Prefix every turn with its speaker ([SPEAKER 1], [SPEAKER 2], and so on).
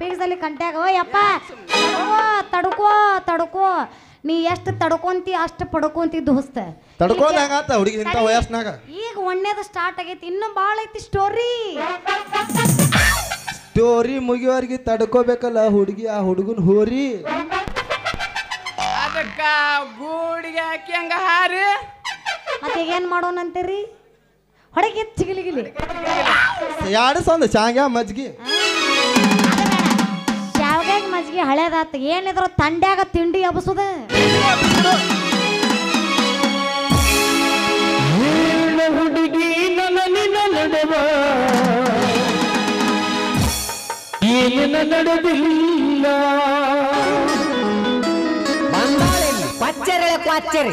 [SPEAKER 1] ಪೀಕ್ಸಲ್ಲಿ ಕಂಟ್ಯಾಗ ಯಪ್ಪ ತಡ್ಕೋ ತಡ್ಕೋ ನೀ ಎಷ್ಟು ತಡ್ಕೊಂತಿ ಅಷ್ಟು ಪಡ್ಕೊಂತಿ ದೋಸ್ತ
[SPEAKER 2] ತಡ್ಕೊಂಡಾಗತ್ತ ಹುಡುಗಿ ಇಂಥ ವಯಸ್ಸಿನಾಗ
[SPEAKER 1] ಈಗ ಒಣ್ಣೆದು ಸ್ಟಾರ್ಟ್ ಆಗೈತಿ ಇನ್ನು ಭಾಳ ಐತಿ ಸ್ಟೋರಿ
[SPEAKER 2] ಮುಗಿಯೋರ್ಗಿ ತಡ್ಕೋಬೇಕಲ್ಲ ಹುಡುಗಿ ಆ ಹುಡುಗನ್ ಹೋರಿ
[SPEAKER 3] ಅದಕ್ಕ ಗೂಡಿಗೆ ಹಾಕಿ ಹಂಗ ಹಾರಿ
[SPEAKER 1] ಮತ್ತೆ ಈಗ ಏನ್ ಮಾಡೋಣಂತೀರಿ ಹೊಡಗೆ ಚಿಗಿಲಿಗಿಲಿ
[SPEAKER 2] ಯಾಡಸಂದ ಶಾಂಗ್ಯಾ ಮಜ್ಗಿ
[SPEAKER 1] ಶಾವ್ಗ್ಯಾಗ ಮಜ್ಗಿ ಹಳೇದಾತ ಏನಿದ್ರು ತಂಡ್ಯಾಗ ತಿಂಡಿ ಹಬ್ಬಸುದ
[SPEAKER 4] ಹುಡುಗಿ ಏನಿನ ನಡೆದಿಲ್ಲ
[SPEAKER 5] ಪಚ್ಚರೆ ಕ್ವಾಚ್ಚರಿ